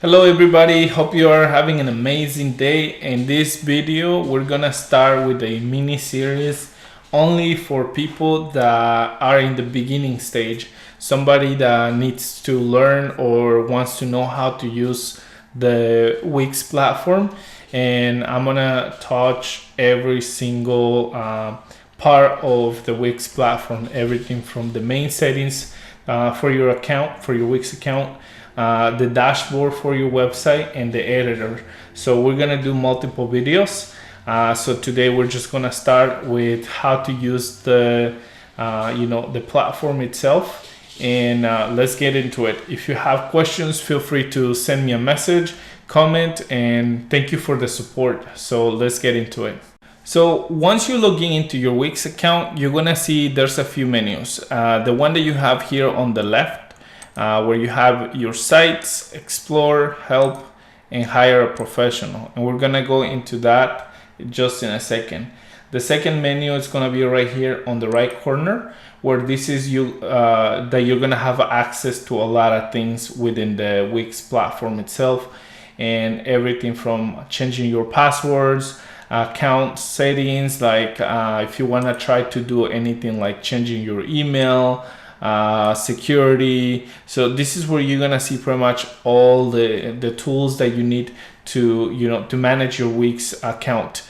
Hello everybody, hope you are having an amazing day. In this video we're gonna start with a mini series only for people that are in the beginning stage, somebody that needs to learn or wants to know how to use the Wix platform. And I'm gonna touch every single part of the Wix platform, everything from the main settings for your account, for your Wix account, the dashboard for your website, and the editor. So we're gonna do multiple videos. So today we're just gonna start with how to use the the platform itself, and let's get into it. If you have questions, feel free to send me a message, comment, and thank you for the support. So let's get into it. So once you log into your Wix account, you're gonna see there's a few menus. The one that you have here on the left, where you have your sites, explore, help, and hire a professional. And we're gonna go into that just in a second. The second menu is gonna be right here on the right corner, where this is that you're gonna have access to a lot of things within the Wix platform itself, and everything from changing your passwords, account settings, like if you want to try to do anything like changing your email, security. So this is where you're gonna see pretty much all the tools that you need to to manage your Wix account.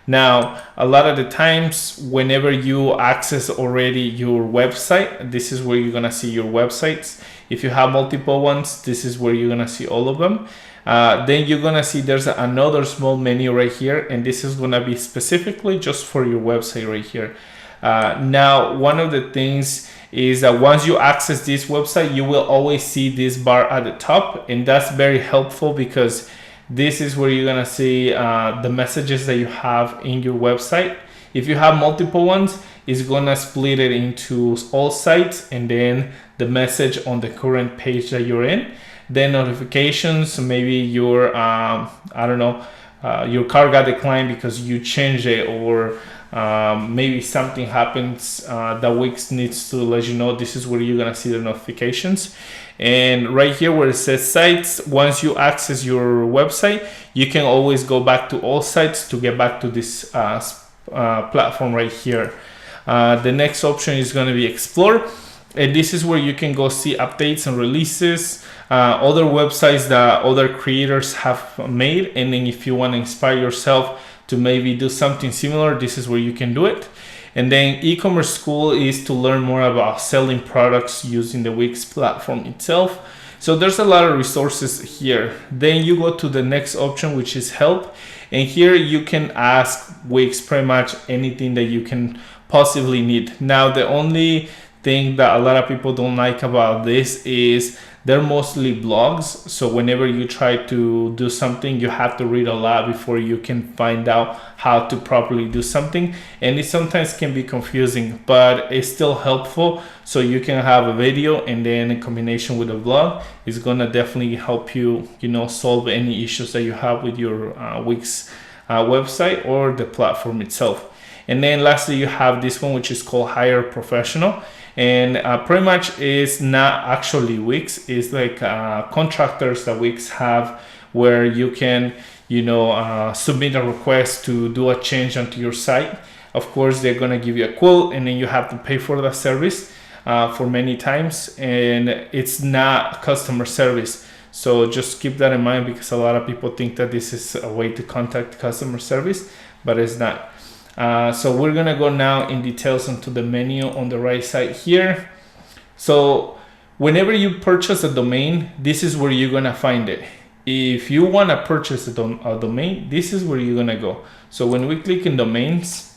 Now, a lot of the times whenever you access already your website, this is where you're gonna see your websites. If you have multiple ones, this is where you're gonna see all of them. Then you're gonna see there's another small menu right here, and this is gonna be specifically just for your website right here. Now, one of the things is that once you access this website, you will always see this bar at the top, and that's very helpful because this is where you're gonna see the messages that you have in your website. If you have multiple ones, it's gonna split it into all sites, and then the message on the current page that you're in. Then notifications, maybe your I don't know, your card got declined because you changed it, or maybe something happens that Wix needs to let you know. This is where you're gonna see the notifications. And right here where it says sites, once you access your website, you can always go back to all sites to get back to this platform right here. The next option is going to be explore, and this is where you can go see updates and releases, other websites that other creators have made, and then if you want to inspire yourself to maybe do something similar, this is where you can do it. And then e-commerce school is to learn more about selling products using the Wix platform itself. So there's a lot of resources here. Then you go to the next option, which is help, and here you can ask Wix pretty much anything that you can possibly need. Now, the only thing that a lot of people don't like about this is they're mostly blogs. So whenever you try to do something, you have to read a lot before you can find out how to properly do something. And it sometimes can be confusing, but it's still helpful. So you can have a video, and then in combination with a blog, it's gonna definitely help you, solve any issues that you have with your Wix website or the platform itself. And then lastly, you have this one, which is called Hire Professional. And pretty much is not actually Wix. It's like contractors that Wix have, where you can, submit a request to do a change onto your site. Of course, they're gonna give you a quote, and then you have to pay for the service for many times. And it's not customer service. So just keep that in mind, because a lot of people think that this is a way to contact customer service, but it's not. So we're gonna go now in details into the menu on the right side here. So whenever you purchase a domain, this is where you're gonna find it. If you want to purchase a domain, this is where you're gonna go. So when we click in domains,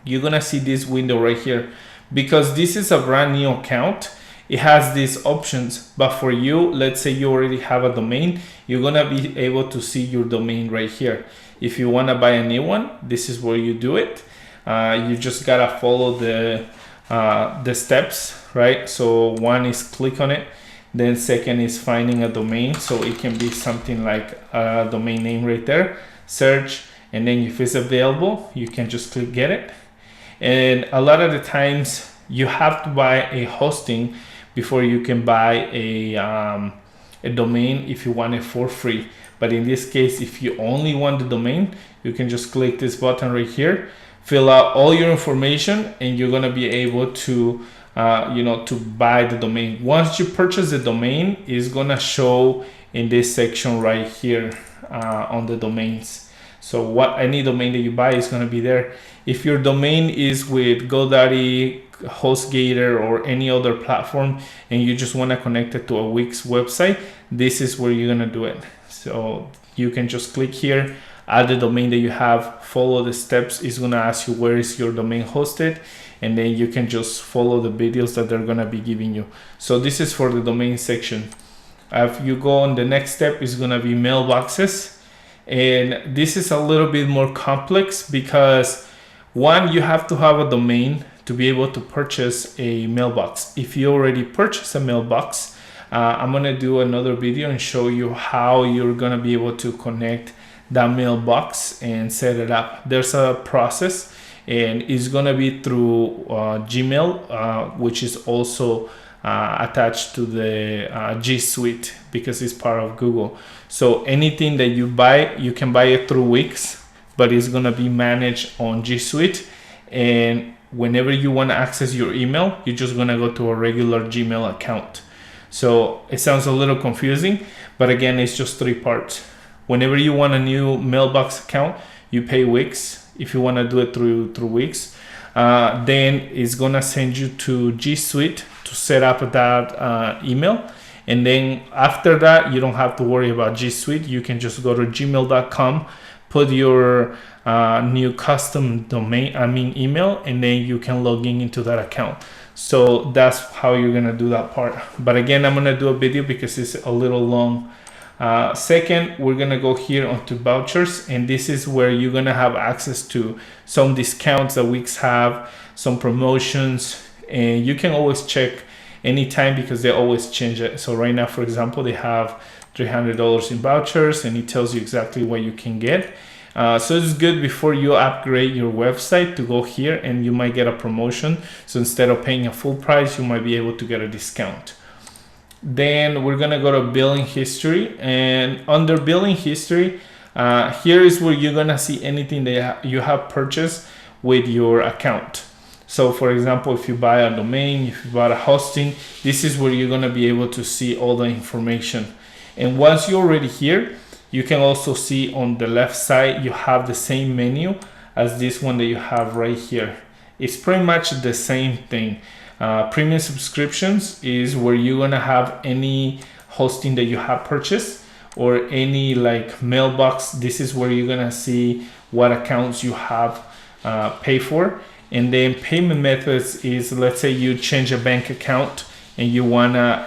you're gonna see this window right here. Because this is a brand new account, it has these options. But for you, let's say you already have a domain, you're gonna be able to see your domain right here. If you want to buy a new one, this is where you do it. You just gotta follow the steps, right? So one is click on it, then second is finding a domain. So it can be something like a domain name right there, search, and then if it's available, you can just click get it. And a lot of the times you have to buy a hosting before you can buy a domain if you want it for free. But in this case, if you only want the domain, you can just click this button right here, fill out all your information, and you're gonna be able to to buy the domain. Once you purchase the domain, it's gonna show in this section right here on the domains. So what any domain that you buy is gonna be there. If your domain is with GoDaddy, HostGator, or any other platform, and you just want to connect it to a Wix website, this is where you're gonna do it. So you can just click here, add the domain that you have, follow the steps. It's gonna ask you where is your domain hosted, and then you can just follow the videos that they're gonna be giving you. So this is for the domain section. If you go on, the next step is gonna be mailboxes, and this is a little bit more complex because one, you have to have a domain to be able to purchase a mailbox. If you already purchased a mailbox, I'm gonna do another video and show you how you're gonna be able to connect that mailbox and set it up. There's a process, and it's gonna be through Gmail, which is also attached to the G Suite because it's part of Google. So anything that you buy, you can buy it through Wix, but it's gonna be managed on G Suite. And whenever you want to access your email, you're just gonna go to a regular Gmail account. So it sounds a little confusing, but again, it's just three parts. Whenever you want a new mailbox account, you pay Wix. If you want to do it through Wix, then it's gonna send you to G Suite to set up that email. And then after that, you don't have to worry about G Suite. You can just go to gmail.com, put your new custom email, and then you can log in into that account. So that's how you're gonna do that part. But again, I'm gonna do a video because it's a little long. Second, we're gonna go here onto vouchers, and this is where you're gonna have access to some discounts that Wix have, some promotions, and you can always check anytime because they always change it. So right now, for example, they have $300 in vouchers, and it tells you exactly what you can get. So it's good before you upgrade your website to go here, and you might get a promotion. So instead of paying a full price, you might be able to get a discount. Then we're gonna go to billing history, and under billing history, here is where you're gonna see anything that you have purchased with your account. So for example, if you buy a domain, if you buy a hosting, this is where you're gonna be able to see all the information. And once you're already here, you can also see on the left side, you have the same menu as this one that you have right here. It's pretty much the same thing. Premium subscriptions is where you're gonna have any hosting that you have purchased or any like mailbox. This is where you're gonna see what accounts you have paid for. And then payment methods is, let's say you change a bank account and you wanna,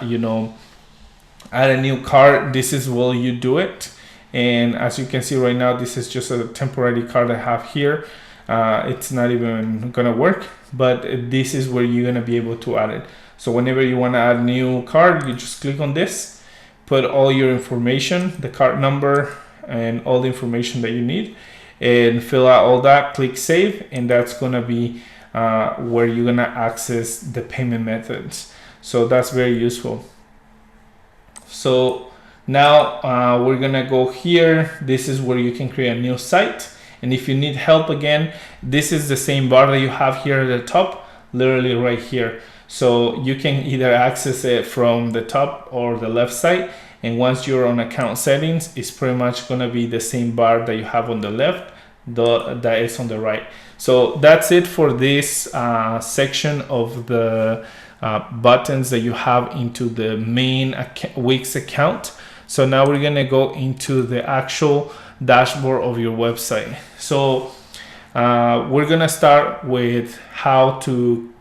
add a new card. This is where you do it. And as you can see right now, this is just a temporary card I have here. It's not even gonna work, but this is where you're gonna be able to add it. So whenever you wanna add a new card, you just click on this, put all your information, the card number, and all the information that you need, and fill out all that, click save, and that's gonna be where you're gonna access the payment methods. So that's very useful. So now we're gonna go here. This is where you can create a new site. And if you need help again, this is the same bar that you have here at the top, literally right here. So you can either access it from the top or the left side. And once you're on account settings, it's pretty much gonna be the same bar that you have on the left, that is on the right. So that's it for this section of the buttons that you have into the main Wix account. So now we're gonna go into the actual dashboard of your website. So we're gonna start with how to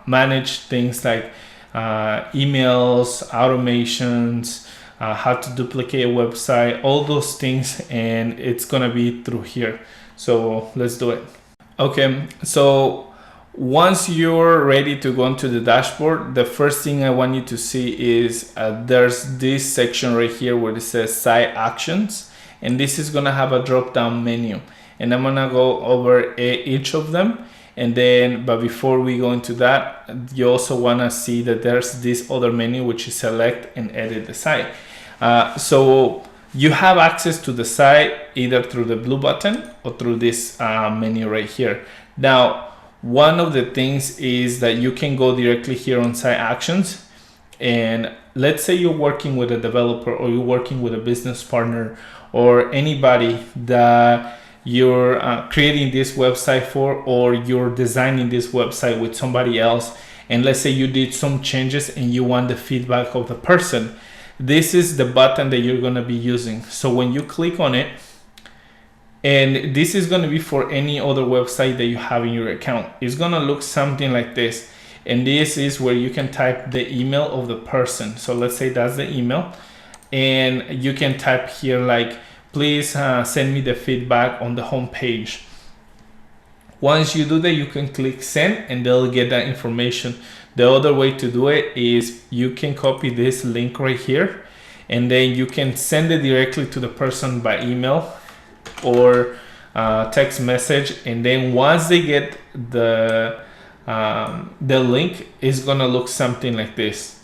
manage things like emails, automations, how to duplicate a website, all those things, and it's gonna be through here. So let's do it. Okay, so once you're ready to go into the dashboard, the first thing I want you to see is there's this section right here where it says site actions, and this is gonna have a drop down menu, and I'm gonna go over each of them, And then, but before we go into that, you also want to see that there's this other menu, which is select and edit the site. So you have access to the site either through the blue button or through this menu right here. Now, one of the things is that you can go directly here on site actions. And let's say you're working with a developer, or you're working with a business partner, or anybody that you're creating this website for, or you're designing this website with somebody else. And let's say you did some changes and you want the feedback of the person. This is the button that you're going to be using. So when you click on it, and this is going to be for any other website that you have in your account, it's going to look something like this. And this is where you can type the email of the person. So let's say that's the email. And you can type here like, please send me the feedback on the home page. Once you do that, you can click send and they'll get that information. The other way to do it is you can copy this link right here, and then you can send it directly to the person by email or text message. And then once they get the link, is gonna look something like this.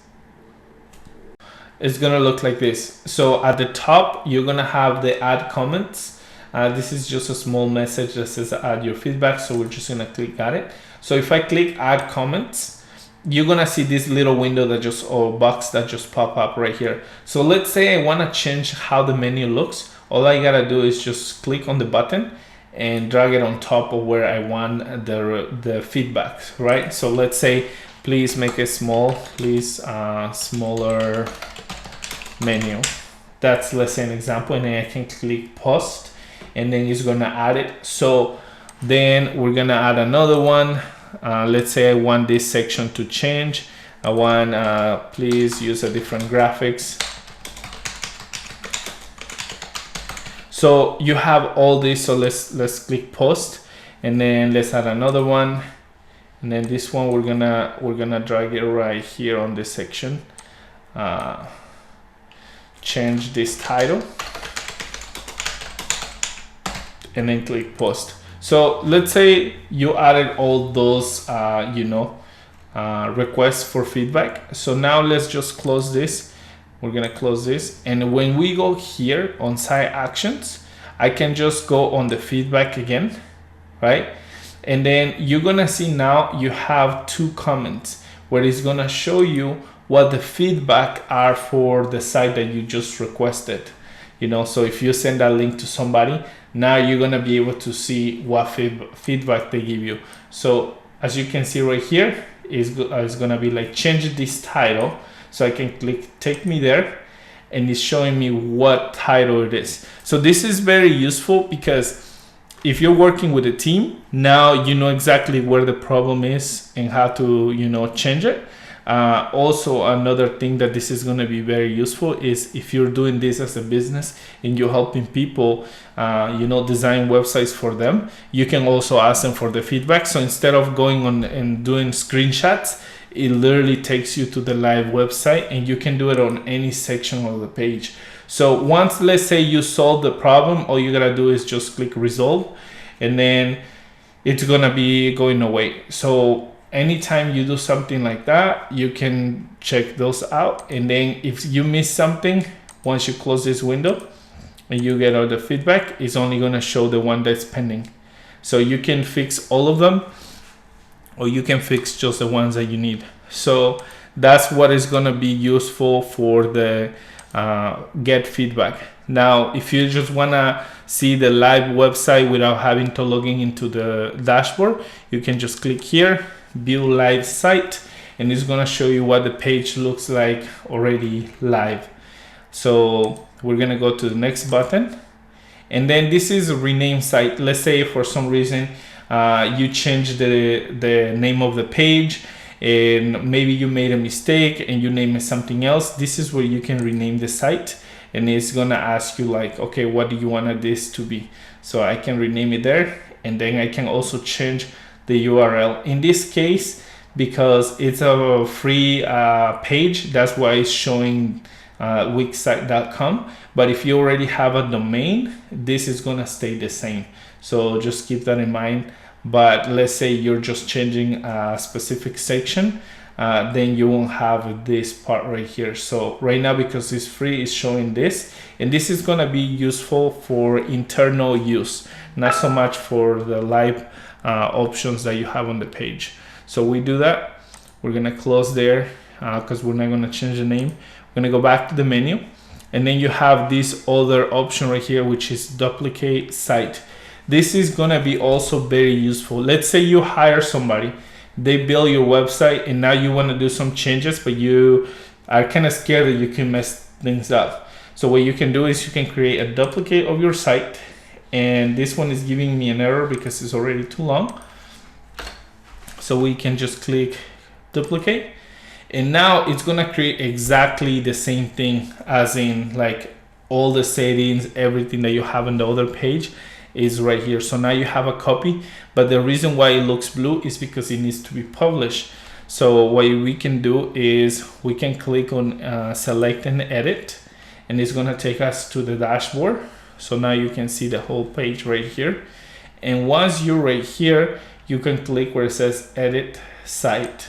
It's gonna look like this. So at the top, you're gonna have the add comments. This is just a small message that says add your feedback. So we're just gonna click add it. So if I click add comments, you're gonna see this little window that just, or box that just pop up right here. So let's say I wanna change how the menu looks. All I gotta do is just click on the button and drag it on top of where I want the feedback, right? So let's say, please make it small, please smaller menu. That's, let's say, an example, and then I can click post, and then it's gonna add it. So then we're gonna add another one. Let's say I want this section to change. I want, please use a different graphics. So you have all this. So let's click post, and then let's add another one. And then this one, we're gonna drag it right here on this section. Change this title, and then click post. So let's say you added all those, requests for feedback. So now let's just close this. We're gonna close this, and when we go here on site actions, I can just go on the feedback again, right? And then you're gonna see now you have two comments where it's gonna show you what the feedback are for the site that you just requested. So if you send that link to somebody, now you're gonna be able to see what feedback they give you. So as you can see right here, it's gonna be like change this title. So I can click take me there, and it's showing me what title it is. So this is very useful because if you're working with a team, now you know exactly where the problem is and how to change it. Also, another thing that this is going to be very useful is if you're doing this as a business and you're helping people design websites for them, you can also ask them for the feedback. So instead of going on and doing screenshots, it literally takes you to the live website, and you can do it on any section of the page. So once, let's say, you solve the problem, all you gotta do is just click resolve, and then it's gonna be going away. So anytime you do something like that, you can check those out. And then if you miss something, once you close this window and you get all the feedback, it's only gonna show the one that's pending. So you can fix all of them, or you can fix just the ones that you need. So that's what is going to be useful for the get feedback. Now, if you just want to see the live website without having to log into the dashboard, you can just click here, view live site, and it's going to show you what the page looks like already live. So we're going to go to the next button, and then this is rename site. Let's say for some reason you change the name of the page, and maybe you made a mistake and you name it something else. This is where you can rename the site, and it's gonna ask you like, okay, what do you want this to be? So I can rename it there, and then I can also change the URL. In this case, because it's a free page, that's why it's showing wixsite.com. But if you already have a domain, this is gonna stay the same. So just keep that in mind but let's say you're just changing a specific section, then you won't have this part right here. So right now, because it's free, it's showing this, and this is going to be useful for internal use, not so much for the live options that you have on the page. So we do that. We're going to close there because we're not going to change the name. We're going to go back to the menu, and then you have this other option right here, which is duplicate site. This is going to be also very useful. Let's say you hire somebody, they build your website, and now you want to do some changes, but you are kind of scared that you can mess things up. So what you can do is you can create a duplicate of your site, and this one is giving me an error because it's already too long. So we can just click duplicate, and now it's going to create exactly the same thing, as in like all the settings, everything that you have on the other page is right here. So now you have a copy, but the reason why it looks blue is because it needs to be published. So what we can do is we can click on select and edit, and it's going to take us to the dashboard. So now you can see the whole page right here, and once you're right here, you can click where it says edit site.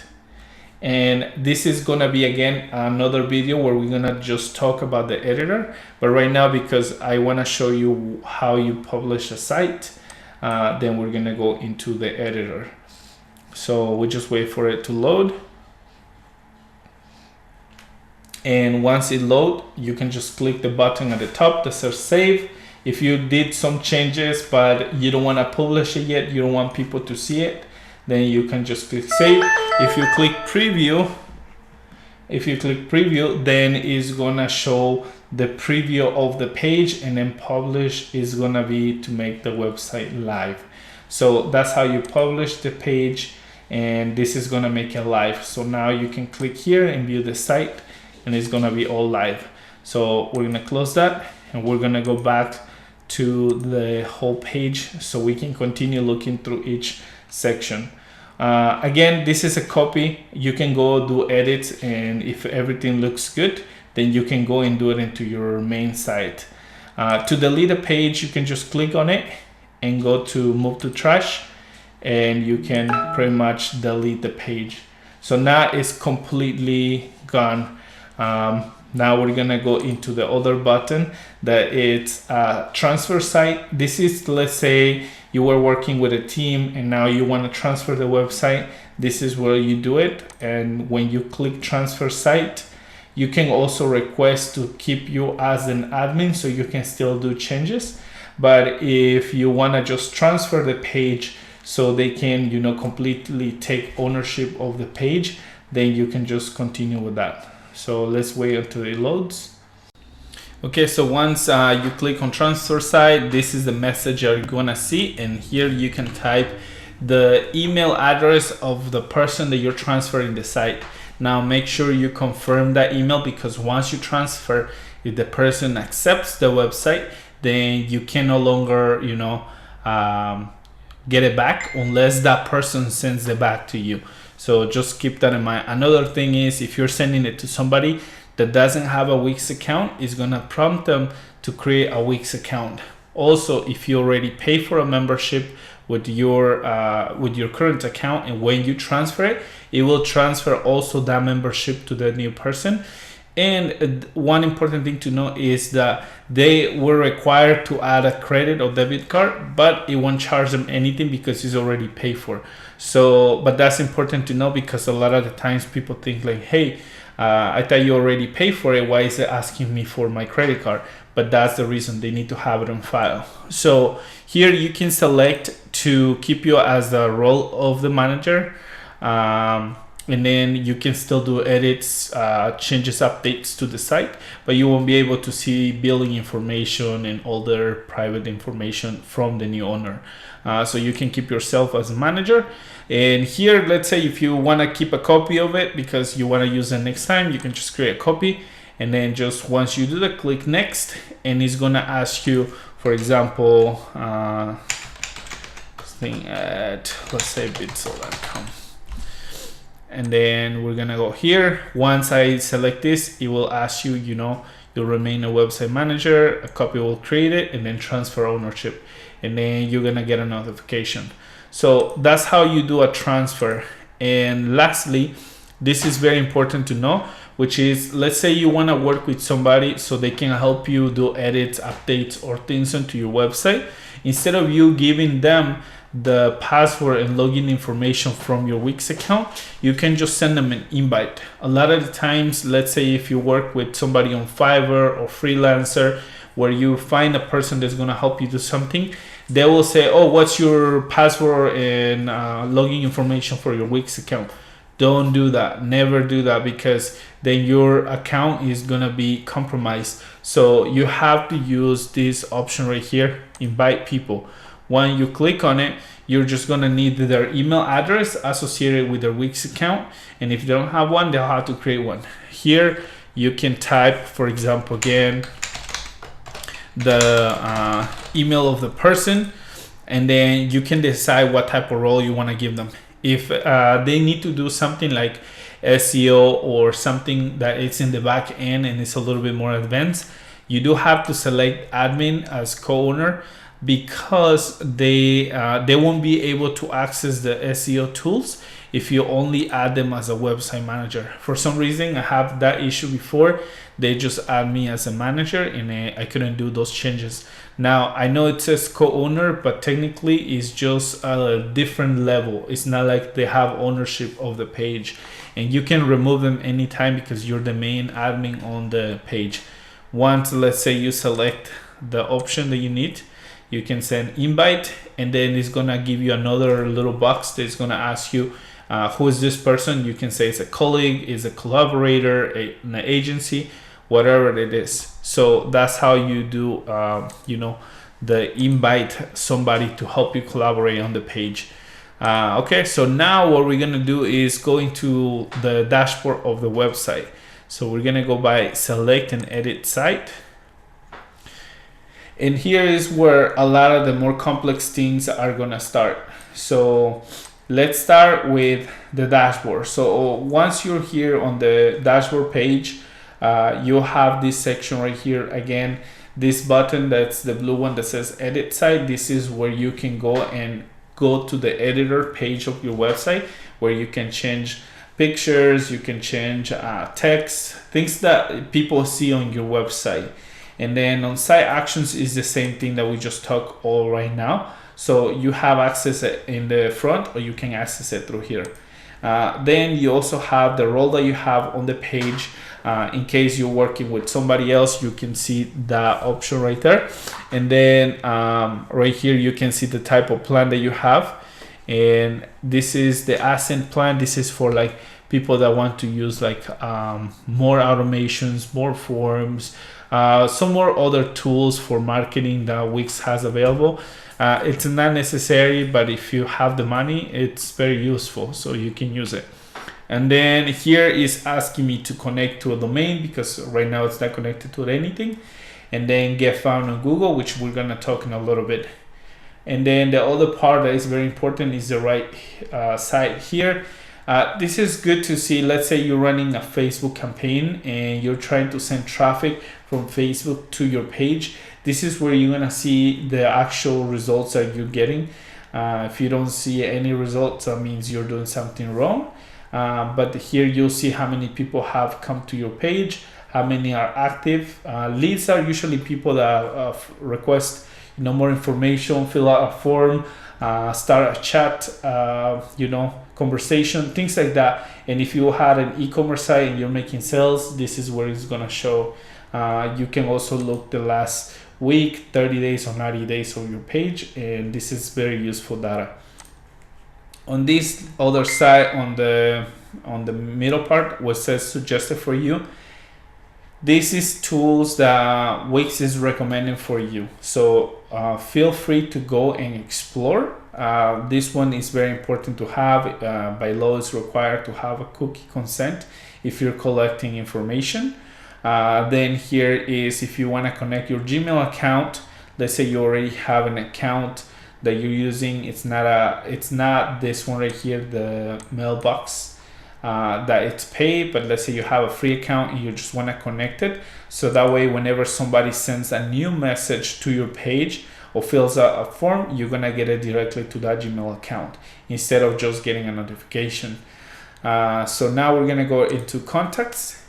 And this is gonna be again another video where we're gonna just talk about the editor, but right now, because I want to show you how you publish a site, then we're gonna go into the editor. So we just wait for it to load, and once it loads, you can just click the button at the top that says save. If you did some changes but you don't want to publish it yet, you don't want people to see it, then you can just click save. If you click preview, then it's gonna show the preview of the page, and then publish is gonna be to make the website live. So that's how you publish the page, and this is gonna make it live. So now you can click here and view the site, and it's gonna be all live. So we're gonna close that, and we're gonna go back to the whole page so we can continue looking through each section. Again, this is a copy. You can go do edits, and if everything looks good, then you can go and do it into your main site. To delete a page, you can just click on it and go to move to trash, and you can pretty much delete the page. So now it's completely gone. Now we're gonna go into the other button that it's transfer site. This is, let's say you were working with a team and now you want to transfer the website. This is where you do it. And when you click transfer site, you can also request to keep you as an admin, so you can still do changes. But if you want to just transfer the page so they can, you know, completely take ownership of the page, then you can just continue with that. So let's wait until it loads. Okay, so once you click on transfer site, this is the message you're gonna see, and here you can type the email address of the person that you're transferring the site. Now make sure you confirm that email, because once you transfer, if the person accepts the website, then you can no longer, you know, get it back unless that person sends it back to you. So just keep that in mind. Another thing is, if you're sending it to somebody that doesn't have a Wix account, it's gonna prompt them to create a Wix account. Also, if you already pay for a membership with your current account, and when you transfer it, it will transfer also that membership to the new person. And one important thing to know is that they were required to add a credit or debit card, but it won't charge them anything because it's already paid for. So, but that's important to know, because a lot of the times people think like, hey, I thought you already paid for it, why is it asking me for my credit card? But that's the reason, they need to have it on file. So here you can select to keep you as the role of the manager, and then you can still do edits, changes, updates to the site, but you won't be able to see billing information and all their private information from the new owner. So you can keep yourself as a manager. And here, let's say if you want to keep a copy of it because you want to use it next time, you can just create a copy, and then just once you do that, click next, and it's gonna ask you, for example, thing at, let's say, bitso.com. And then we're gonna go here. Once I select this, it will ask you, you know, you'll remain a website manager, a copy will create it, and then transfer ownership. and then you're gonna get a notification. So that's how you do a transfer. And lastly, this is very important to know, which is, let's say you want to work with somebody so they can help you do edits, updates, or things onto your website. Instead of you giving them the password and login information from your Wix account, you can just send them an invite. A lot of the times, let's say if you work with somebody on Fiverr or Freelancer, where you find a person that's going to help you do something, they will say, oh, what's your password and login information for your Wix account? Don't do that. Never do that, because then your account is gonna be compromised. So you have to use this option right here, invite people. When you click on it, you're just gonna need their email address associated with their Wix account, and if you don't have one, they'll have to create one. Here you can type, for example, again, the email of the person, and then you can decide what type of role you want to give them. If they need to do something like SEO or something that it's in the back end and it's a little bit more advanced, you do have to select admin as co-owner, because they won't be able to access the SEO tools if you only add them as a website manager. For some reason, I have that issue before. They just add me as a manager, and I couldn't do those changes. Now, I know it says co-owner, but technically it's just a different level. It's not like they have ownership of the page, and you can remove them anytime because you're the main admin on the page. Once, let's say you select the option that you need, you can send invite, and then it's gonna give you another little box that's gonna ask you, who is this person? You can say it's a colleague, is a collaborator, an agency, whatever it is. So that's how you do, the invite somebody to help you collaborate on the page. Okay, so now what we're gonna do is go into the dashboard of the website. So we're gonna go by select and edit site. And here is where a lot of the more complex things are gonna start. So let's start with the dashboard. So once you're here on the dashboard page, you'll have this section right here. Again, this button, that's the blue one that says edit site. This is where you can go to the editor page of your website, where you can change pictures, you can change text, things that people see on your website. And then on site actions is the same thing that we just talked all right now. So you have access in the front, or you can access it through here. Then you also have the role that you have on the page. In case you're working with somebody else, you can see that option right there. And then right here, you can see the type of plan that you have. And this is the Ascent plan. This is for like people that want to use like more automations, more forms, some more other tools for marketing that Wix has available. It's not necessary, but if you have the money, it's very useful, so you can use it. And then here is asking me to connect to a domain, because right now it's not connected to anything. And then get found on Google, which we're gonna talk in a little bit. And then the other part that is very important is the right side here. This is good to see. Let's say you're running a Facebook campaign and you're trying to send traffic from Facebook to your page. This is where you're gonna see the actual results that you're getting. If you don't see any results, that means you're doing something wrong. But here you'll see how many people have come to your page, how many are active. Leads are usually people that request more information, fill out a form, start a chat, conversation, things like that. And if you had an e-commerce site and you're making sales, this is where it's gonna show. You can also look the last week, 30 days or 90 days of your page, and this is very useful data. On this other side, on the middle part, what says suggested for you, this is tools that Wix is recommending for you. So feel free to go and explore. This one is very important to have. By law, it's required to have a cookie consent if you're collecting information. Then here is if you want to connect your Gmail account. Let's say you already have an account that you're using. It's not this one right here, the mailbox. That it's paid, but let's say you have a free account and you just want to connect it, so that way whenever somebody sends a new message to your page or fills out a form, you're gonna get it directly to that Gmail account instead of just getting a notification. So now we're gonna go into contacts.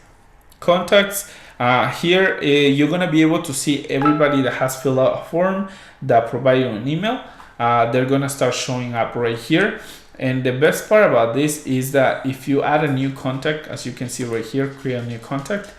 Here you're gonna be able to see everybody that has filled out a form that provide you an email. They're gonna start showing up right here. And the best part about this is that if you add a new contact, as you can see right here, create a new contact,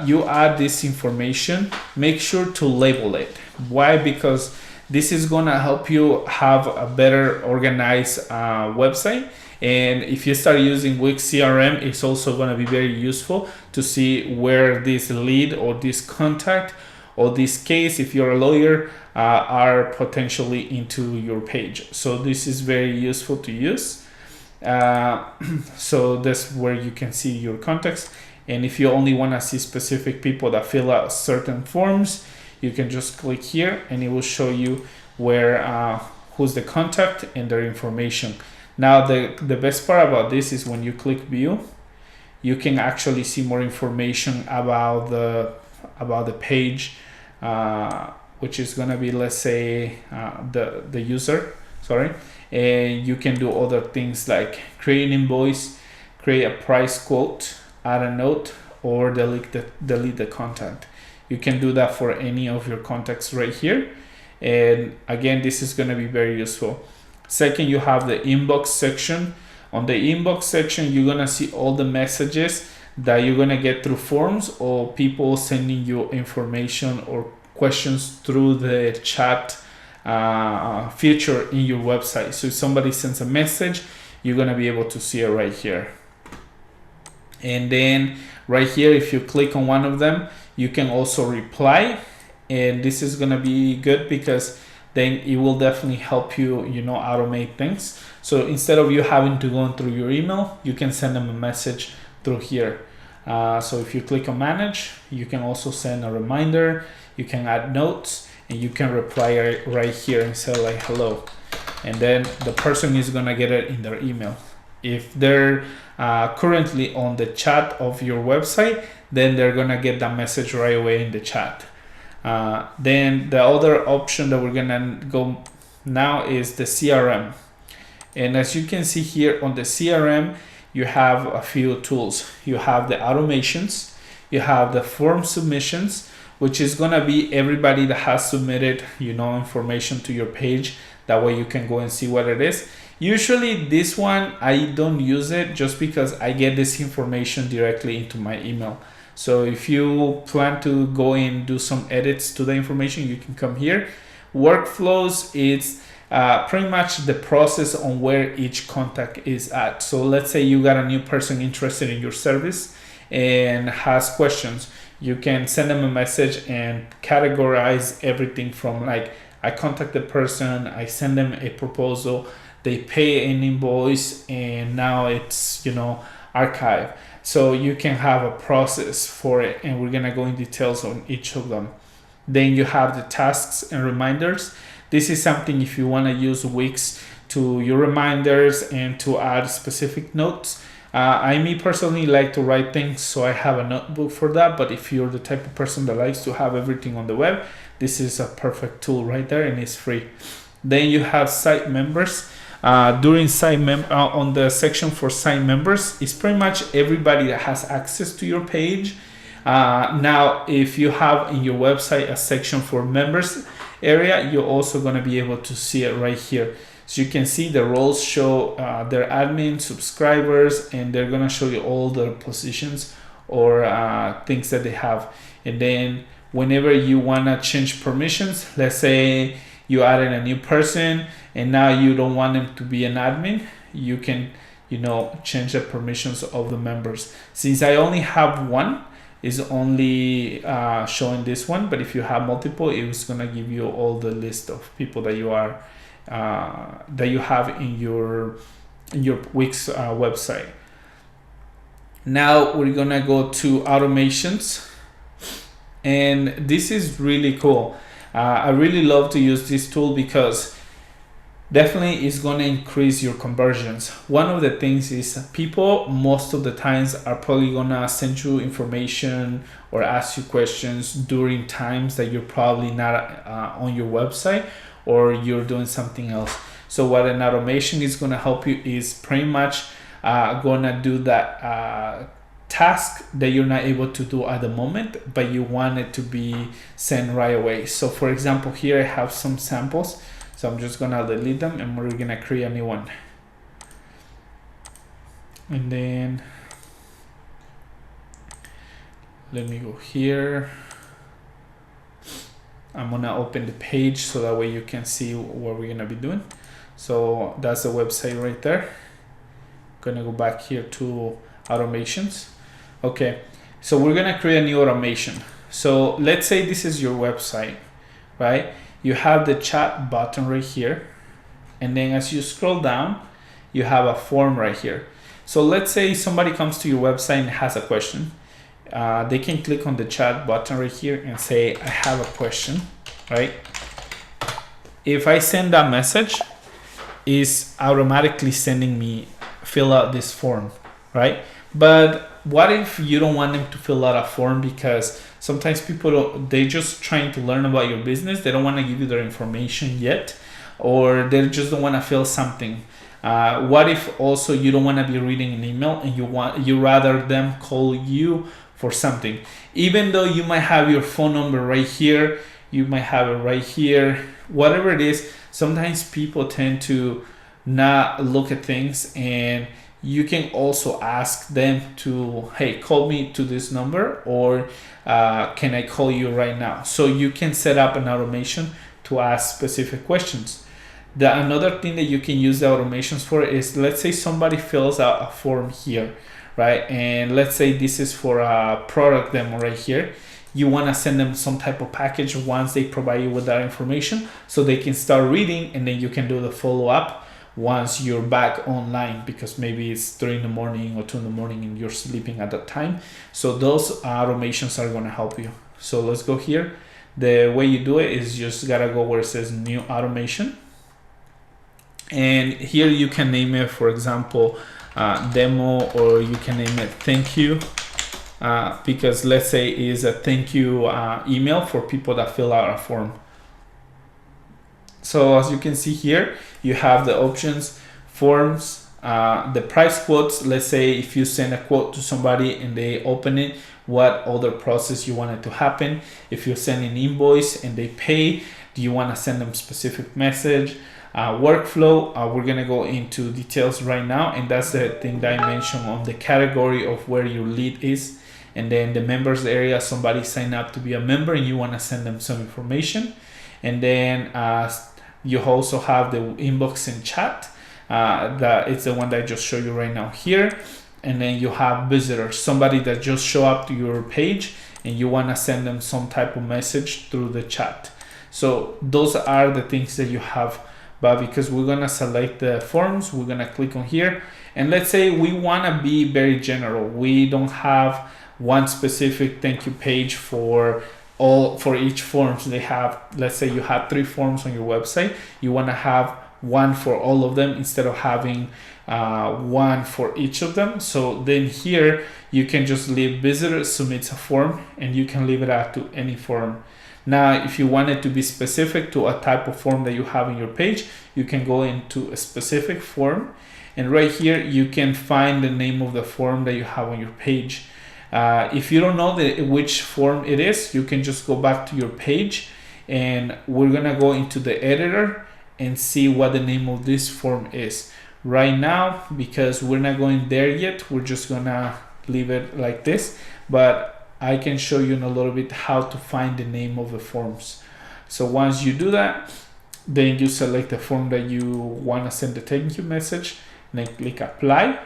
you add this information, make sure to label it. Why? Because this is gonna help you have a better organized website. And if you start using Wix CRM, it's also gonna be very useful to see where this lead or this contact or this case, if you're a lawyer, are potentially into your page. So this is very useful to use. So that's where you can see your contacts. And if you only want to see specific people that fill out certain forms, you can just click here and it will show you where who's the contact and their information. Now the best part about this is when you click view, you can actually see more information about the page, which is gonna be, let's say, the user, sorry. And you can do other things like create an invoice, create a price quote, add a note, or delete the contact. You can do that for any of your contacts right here. And again, this is gonna be very useful. Second, you have the inbox section. On the inbox section, you're gonna see all the messages that you're gonna get through forms or people sending you information or questions through the chat feature in your website. So if somebody sends a message, you're gonna be able to see it right here. And then right here, if you click on one of them, you can also reply. And this is gonna be good because then it will definitely help you, automate things. So instead of you having to go through your email, you can send them a message through here. So if you click on manage, you can also send a reminder, you can add notes, and you can reply right here and say like hello. And then the person is gonna get it in their email. If they're currently on the chat of your website, then they're gonna get that message right away in the chat. Then the other option that we're gonna go now is the CRM. And as you can see here on the CRM, you have a few tools. You have the automations, you have the form submissions, which is gonna be everybody that has submitted, information to your page. That way you can go and see what it is. Usually this one, I don't use it just because I get this information directly into my email. So if you plan to go and do some edits to the information, you can come here. Workflows, it's pretty much the process on where each contact is at. So let's say you got a new person interested in your service and has questions. You can send them a message and categorize everything from like, I contact the person, I send them a proposal, they pay an invoice, and now it's, archive. So you can have a process for it, and we're gonna go in details on each of them. Then you have the tasks and reminders. This is something if you wanna use Wix to your reminders and to add specific notes. Me personally like to write things, so I have a notebook for that. But if you're the type of person that likes to have everything on the web, this is a perfect tool right there, and it's free. Then you have site members. During on the section for site members, it's pretty much everybody that has access to your page. Now, if you have in your website a section for members area, you're also going to be able to see it right here. So you can see the roles show their admin, subscribers, and they're going to show you all the positions or things that they have. And then whenever you want to change permissions, let's say you added a new person and now you don't want them to be an admin, you can, change the permissions of the members. Since I only have one, it's only showing this one, but if you have multiple, it's gonna give you all the list of people that you are that you have in your Wix website. Now we're gonna go to automations, and this is really cool. I really love to use this tool because definitely is going to increase your conversions. One of the things is people most of the times are probably going to send you information or ask you questions during times that you're probably not on your website or you're doing something else. So what an automation is going to help you is pretty much going to do that task that you're not able to do at the moment, but you want it to be sent right away. So for example, here I have some samples. So I'm just gonna delete them and we're gonna create a new one. And then let me go here. I'm gonna open the page so that way you can see what we're gonna be doing. So that's the website right there. Gonna go back here to automations. Okay, so we're gonna create a new automation. So let's say this is your website, right? You have the chat button right here, and then as you scroll down, you have a form right here. So let's say somebody comes to your website and has a question. They can click on the chat button right here and say, I have a question, right? If I send that message, it's automatically sending me fill out this form, right? But what if you don't want them to fill out a form? Because sometimes people they just trying to learn about your business. They don't want to give you their information yet, or they just don't want to fill something. What if also you don't want to be reading an email and you rather them call you for something? Even though you might have your phone number right here, you might have it right here, whatever it is, sometimes people tend to not look at things, and you can also ask them to, hey, call me to this number, or can I call you right now? So you can set up an automation to ask specific questions. Another thing that you can use the automations for is, let's say somebody fills out a form here, right? And let's say this is for a product demo right here. You want to send them some type of package once they provide you with that information, so they can start reading, and then you can do the follow-up once you're back online, because maybe it's 3 in the morning or 2 in the morning and you're sleeping at that time. So those automations are going to help you. So let's go here. The way you do it is just gotta go where it says new automation, and here you can name it, for example, demo, or you can name it thank you, because let's say it is a thank you email for people that fill out a form. So as you can see here, you have the options, forms, the price quotes. Let's say if you send a quote to somebody and they open it, what other process you want it to happen. If you send an invoice and they pay, do you want to send them specific message? Workflow, we're gonna go into details right now, and that's the thing that I mentioned on the category of where your lead is. And then the members area, somebody signed up to be a member and you want to send them some information. And then you also have the inbox and chat. That it's the one that I just showed you right now here. And then you have visitors, somebody that just show up to your page and you want to send them some type of message through the chat. So those are the things that you have. But because we're going to select the forms, we're going to click on here. And let's say we want to be very general. We don't have one specific thank you page for each forms. They have, let's say you have 3 forms on your website. You want to have one for all of them instead of having one for each of them. So then here you can just leave visitor submits a form, and you can leave it out to any form. Now, if you want it to be specific to a type of form that you have in your page, you can go into a specific form, and right here you can find the name of the form that you have on your page. If you don't know which form it is, you can just go back to your page, and we're gonna go into the editor and see what the name of this form is. Right now, because we're not going there yet, we're just gonna leave it like this, but I can show you in a little bit how to find the name of the forms. So once you do that, then you select the form that you want to send the thank you message, and then click apply,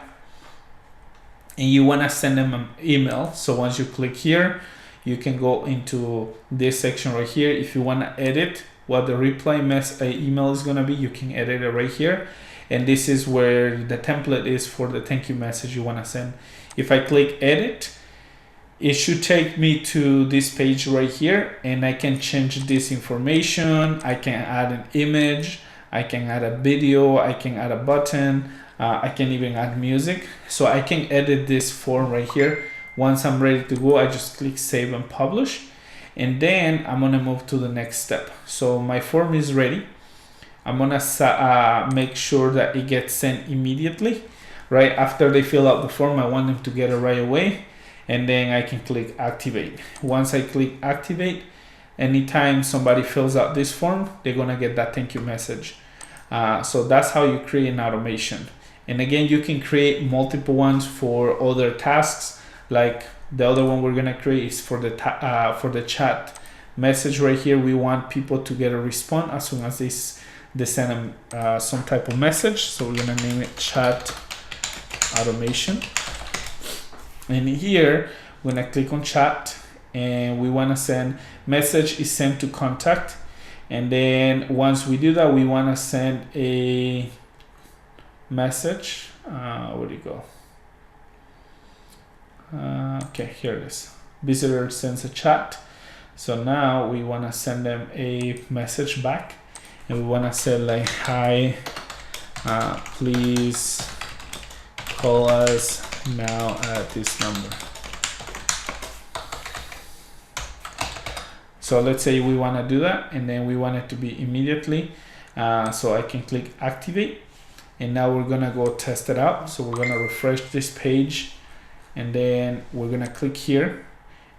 and you want to send them an email. So once you click here, you can go into this section right here. If you want to edit what the reply email is going to be, you can edit it right here, and this is where the template is for the thank you message you want to send. If I click edit, it should take me to this page right here, and I can change this information. I can add an image. I can add a video, I can add a button, I can even add music. So I can edit this form right here. Once I'm ready to go, I just click save and publish. And then I'm gonna move to the next step. So my form is ready. I'm gonna make sure that it gets sent immediately. Right after they fill out the form, I want them to get it right away. And then I can click activate. Once I click activate, anytime somebody fills out this form, they're gonna get that thank you message. So that's how you create an automation. And again, you can create multiple ones for other tasks. Like the other one we're gonna create is for the chat message right here. We want people to get a response as soon as they send them some type of message. So we're gonna name it chat automation. And here we're gonna click on chat, and we want to send message is sent to contact. And then once we do that, we want to send a message. Where'd it go? Okay, here it is. Visitor sends a chat. So now we want to send them a message back, and we want to say like, hi, please call us now at this number. So let's say we want to do that, and then we want it to be immediately. So I can click activate, and now we're gonna go test it out. So we're gonna refresh this page, and then we're gonna click here.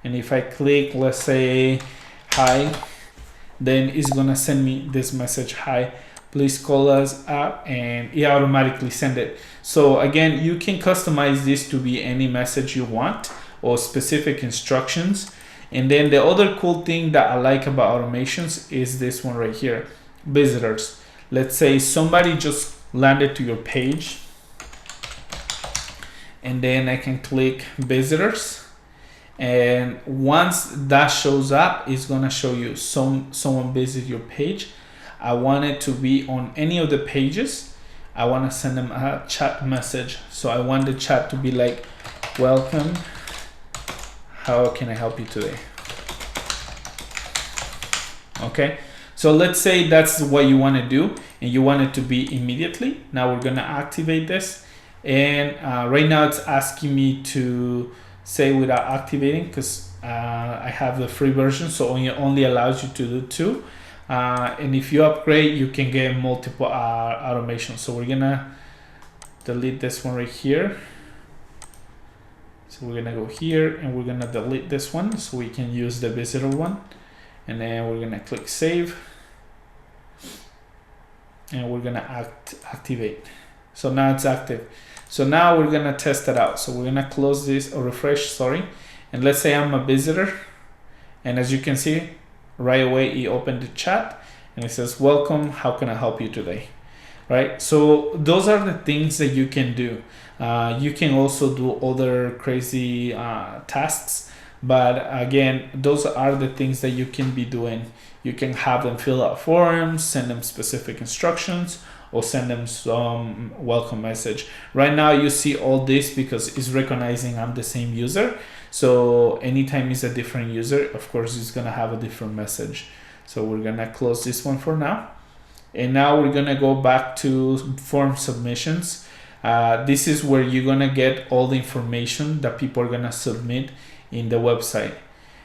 And if I click, let's say hi, then it's gonna send me this message, hi, please call us up, and it automatically send it. So again, you can customize this to be any message you want or specific instructions. And then the other cool thing that I like about automations is this one right here, visitors. Let's say somebody just landed to your page, and then I can click visitors. And once that shows up, it's gonna show you someone visit your page. I want it to be on any of the pages. I want to send them a chat message. So I want the chat to be like, welcome, how can I help you today? Okay, so let's say that's what you want to do, and you want it to be immediately. Now we're gonna activate this, and right now it's asking me to say without activating, because I have the free version, so it only allows you to do 2. And if you upgrade, you can get multiple automations. So we're gonna delete this one right here. So we're gonna go here, and we're gonna delete this one so we can use the visitor one. And then we're gonna click save, and we're gonna activate. So now it's active. So now we're gonna test it out. So we're gonna close this or refresh, sorry. And let's say I'm a visitor, and as you can see, right away he opened the chat, and it says, welcome, how can I help you today? Right? So those are the things that you can do. You can also do other crazy tasks, but again, those are the things that you can be doing. You can have them fill out forms, send them specific instructions, or send them some welcome message. Right now you see all this because it's recognizing I'm the same user. So anytime it's a different user, of course it's gonna have a different message. So we're gonna close this one for now. And now we're gonna go back to form submissions. This is where you're gonna get all the information that people are gonna submit in the website.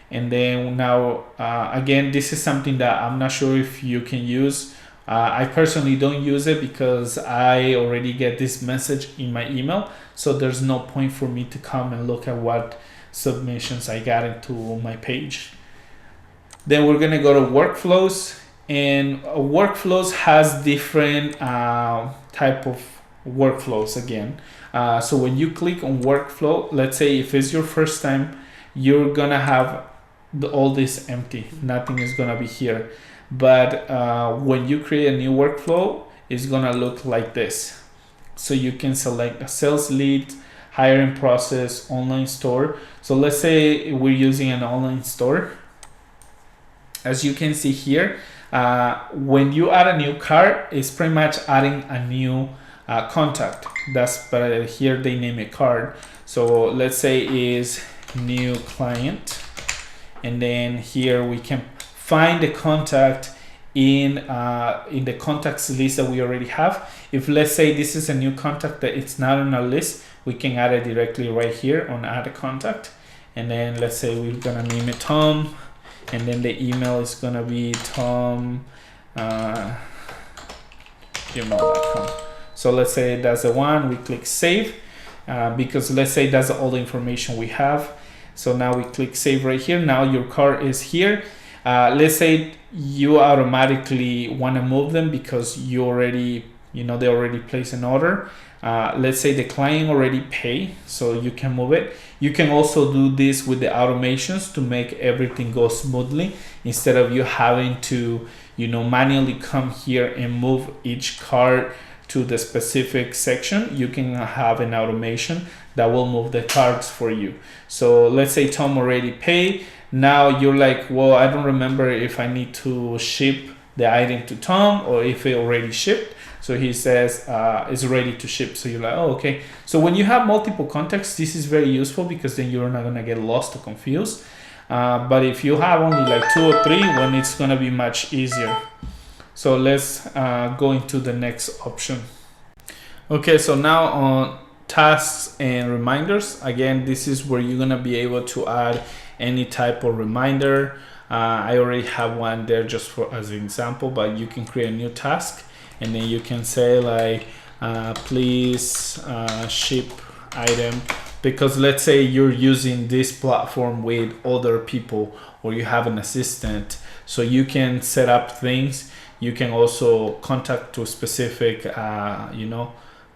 And then now, again, this is something that I'm not sure if you can use. I personally don't use it because I already get this message in my email. So there's no point for me to come and look at what submissions I got into my page. Then we're gonna go to workflows, and workflows has different type of workflows again. So when you click on workflow, let's say if it's your first time, you're gonna have all this empty, nothing is gonna be here. But when you create a new workflow, it's gonna look like this. So you can select a sales lead, hiring process, online store. So let's say we're using an online store. As you can see here, when you add a new card, it's pretty much adding a new contact. That's, but here they name it card. So let's say is new client, and then here we can find the contact in the contacts list that we already have. If let's say this is a new contact that it's not on our list, we can add it directly right here on add a contact. And then let's say we're gonna name it Tom, and then the email is gonna be tom@gmail.com. So let's say that's the one. We click save because let's say that's all the information we have. So now we click save right here. Now your card is here. Let's say you automatically want to move them because you already, they already placed an order. Let's say the client already pay, so you can move it. You can also do this with the automations to make everything go smoothly instead of you having to, manually come here and move each card to the specific section. You can have an automation that will move the cards for you. So let's say Tom already paid. Now you're like, well, I don't remember if I need to ship the item to Tom or if it already shipped. So he says it's ready to ship. So you're like, oh, okay. So when you have multiple contacts, this is very useful because then you're not gonna get lost or confused. But if you have only like 2 or 3, then it's gonna be much easier. So let's go into the next option. Okay, so now on tasks and reminders, again, this is where you're gonna be able to add any type of reminder. I already have one there just for as an example, but you can create a new task and then you can say like please ship item, because let's say you're using this platform with other people or you have an assistant, so you can set up things. You can also contact to a specific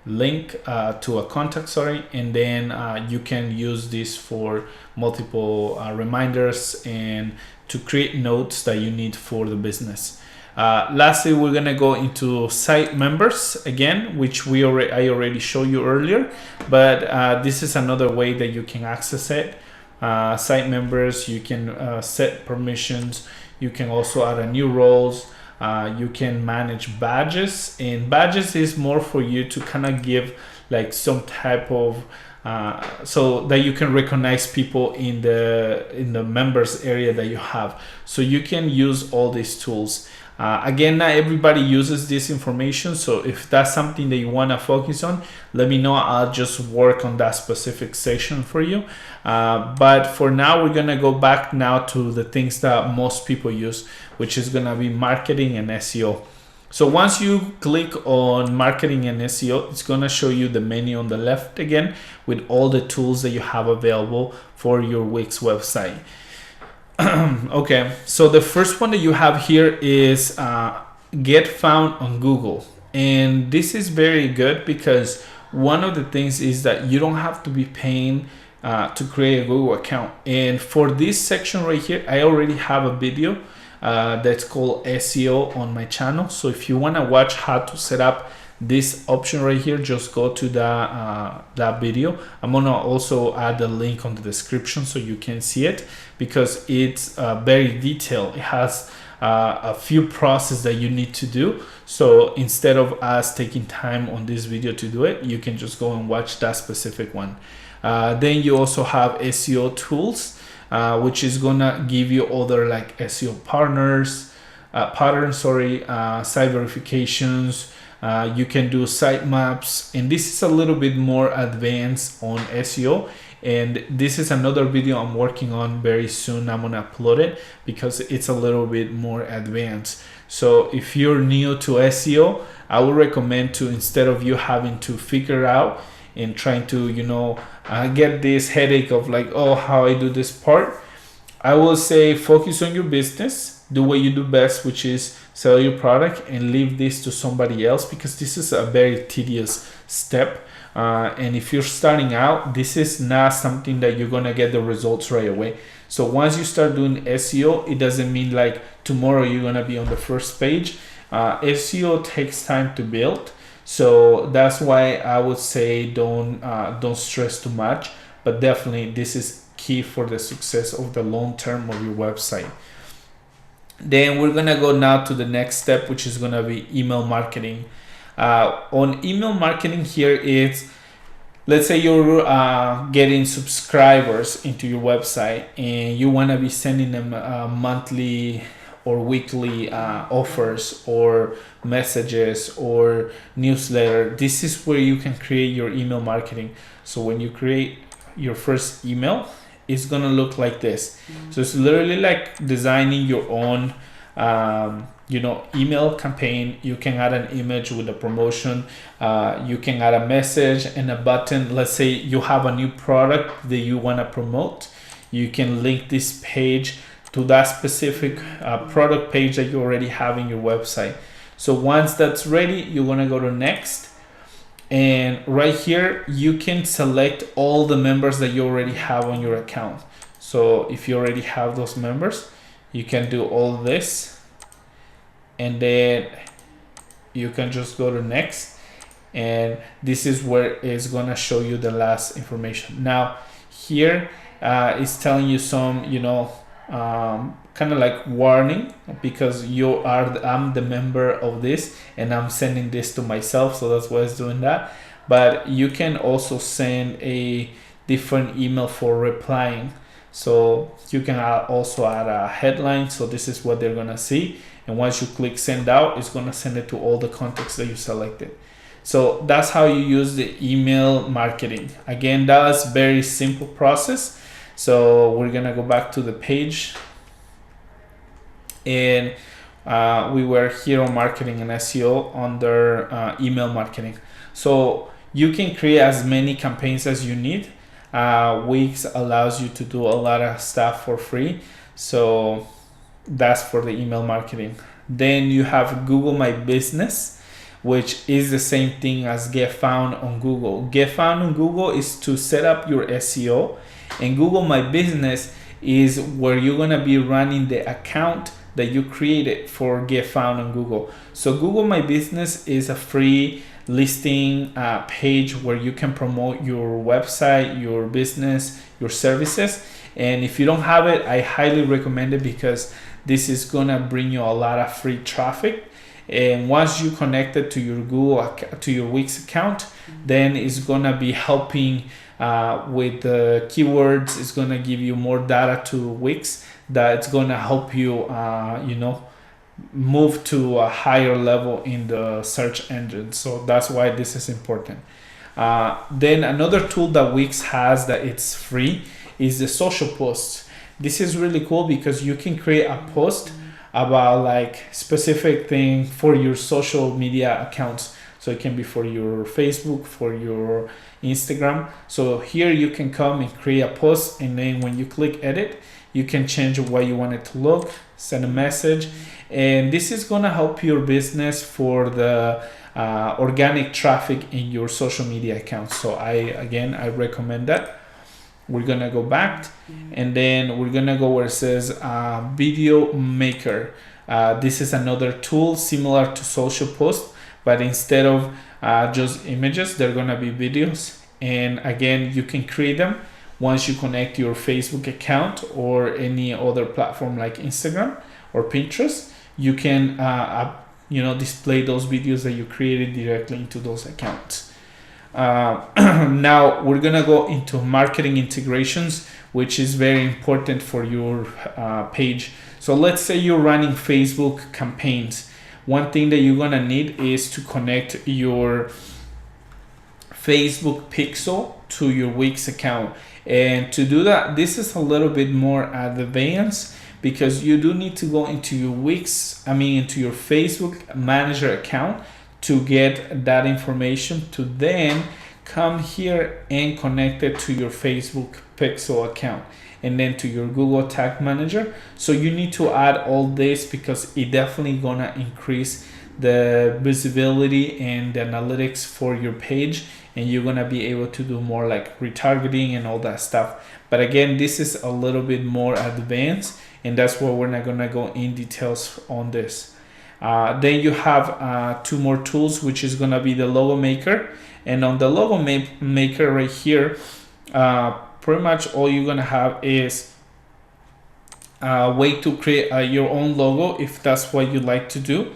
link to a contact, and then you can use this for multiple reminders and to create notes that you need for the business. Lastly, we're gonna go into site members again, which I already showed you earlier, but this is another way that you can access it. Site members, you can set permissions. You can also add a new roles. You can manage badges, and badges is more for you to kind of give like some type of so that you can recognize people in the members area that you have. So you can use all these tools. Again, not everybody uses this information, so if that's something that you want to focus on, let me know. I'll just work on that specific section for you. But for now, we're gonna go back now to the things that most people use, which is gonna be marketing and SEO. So once you click on marketing and SEO, it's gonna show you the menu on the left again with all the tools that you have available for your Wix website. Okay, so the first one that you have here is get found on Google, and this is very good because one of the things is that you don't have to be paying to create a Google account. And for this section right here, I already have a video that's called SEO on my channel. So if you want to watch how to set up this option right here, just go to that video. I'm gonna also add the link on the description so you can see it, because it's very detailed. It has a few processes that you need to do. So instead of us taking time on this video to do it, you can just go and watch that specific one. Then you also have SEO tools, which is gonna give you other like SEO patterns, site verifications. You can do sitemaps, and this is a little bit more advanced on SEO, and this is another video I'm working on very soon. I'm gonna upload it because it's a little bit more advanced. So if you're new to SEO, I would recommend to, instead of you having to figure out and trying to get this headache of like, oh, how I do this part, I will say focus on your business, do what you do best, which is sell your product, and leave this to somebody else, because this is a very tedious step. And if you're starting out, this is not something that you're gonna get the results right away. So once you start doing SEO, it doesn't mean like tomorrow you're gonna be on the first page. SEO takes time to build, so that's why I would say don't stress too much. But definitely this is key for the success of the long term of your website. Then we're gonna go now to the next step, which is gonna be email marketing. On email marketing here, it's, let's say you're getting subscribers into your website and you wanna be sending them monthly or weekly offers or messages or newsletter. This is where you can create your email marketing. So when you create your first email, it's gonna look like this. So it's literally like designing your own email campaign. You can add an image with a promotion. You can add a message and a button. Let's say you have a new product that you want to promote. You can link this page to that specific product page that you already have in your website. So once that's ready, you're going to go to next. And right here, you can select all the members that you already have on your account. So if you already have those members, you can do all this. And then you can just go to next. And this is where it's going to show you the last information. Now, here it's telling you some, kind of like warning, because I'm the member of this and I'm sending this to myself, so that's why it's doing that. But you can also send a different email for replying. So you can also add a headline, so this is what they're gonna see, and once you click send out, it's gonna send it to all the contacts that you selected. So that's how you use the email marketing. Again, that's very simple process. So we're gonna go back to the page, and we were here on marketing and SEO under email marketing. So you can create as many campaigns as you need. Wix allows you to do a lot of stuff for free. So that's for the email marketing. Then you have Google My Business, which is the same thing as Get Found on Google. Get Found on Google is to set up your SEO, and Google My Business is where you're gonna be running the account that you created for Get Found on Google. So Google My Business is a free listing page where you can promote your website, your business, your services. And if you don't have it, I highly recommend it, because this is gonna bring you a lot of free traffic. And once you connect it to your to your Wix account, then it's gonna be helping with the keywords. It's gonna give you more data to Wix that's gonna help you, move to a higher level in the search engine. So that's why this is important. Then another tool that Wix has that it's free is the social posts. This is really cool because you can create a post about like specific thing for your social media accounts. So it can be for your Facebook, for your Instagram. So here you can come and create a post, and then when you click edit, you can change what you want it to look, send a message, and this is gonna help your business for the organic traffic in your social media accounts. So I recommend that. We're gonna go back, and then we're gonna go where it says video maker. This is another tool similar to social post, but instead of just images, they're gonna be videos. And again, you can create them once you connect your Facebook account or any other platform like Instagram or Pinterest. You can display those videos that you created directly into those accounts. Now we're gonna go into marketing integrations, which is very important for your page. So let's say you're running Facebook campaigns. One thing that you're gonna need is to connect your Facebook pixel to your Wix account. And to do that, this is a little bit more advanced, because you do need to go into your into your Facebook manager account to get that information, to then come here and connect it to your Facebook pixel account and then to your Google Tag Manager. So you need to add all this, because it definitely gonna increase the visibility and the analytics for your page, and you're gonna be able to do more like retargeting and all that stuff. But again, this is a little bit more advanced, and that's why we're not gonna go in details on this. Then you have two more tools, which is gonna be the logo maker. And on the logo maker right here, pretty much all you're gonna have is a way to create your own logo if that's what you like to do.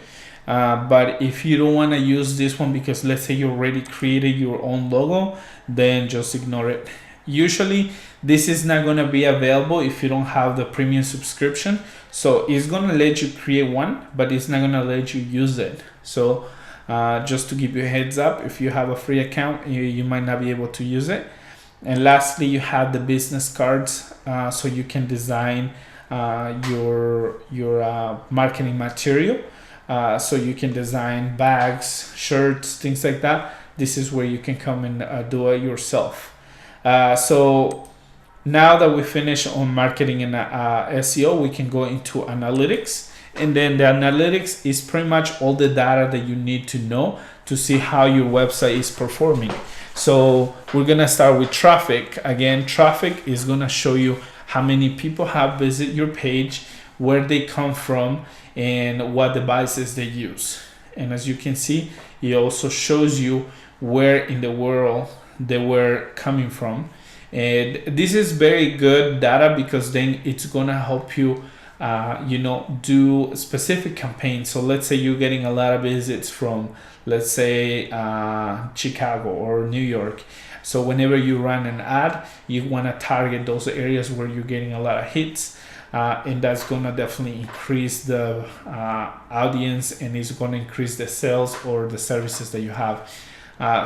But if you don't want to use this one, because let's say you already created your own logo, then just ignore it. Usually This is not going to be available if you don't have the premium subscription. So it's going to let you create one, but it's not going to let you use it. So just to give you a heads up, if you have a free account, you might not be able to use it. And lastly, you have the business cards, so you can design your marketing material. So you can design bags, shirts, things like that. This is where you can come and do it yourself. So now that we finish on marketing and SEO, we can go into analytics. And then the analytics is pretty much all the data that you need to know to see how your website is performing. So we're gonna start with traffic. Again, traffic is gonna show you how many people have visited your page, where they come from, and what devices they use. And as you can see, it also shows you where in the world they were coming from. And this is very good data because then it's gonna help you do specific campaigns. So let's say you're getting a lot of visits from, let's say, Chicago or New York. So whenever you run an ad, you want to target those areas where you're getting a lot of hits, and that's going to definitely increase the audience, and it's going to increase the sales or the services that you have.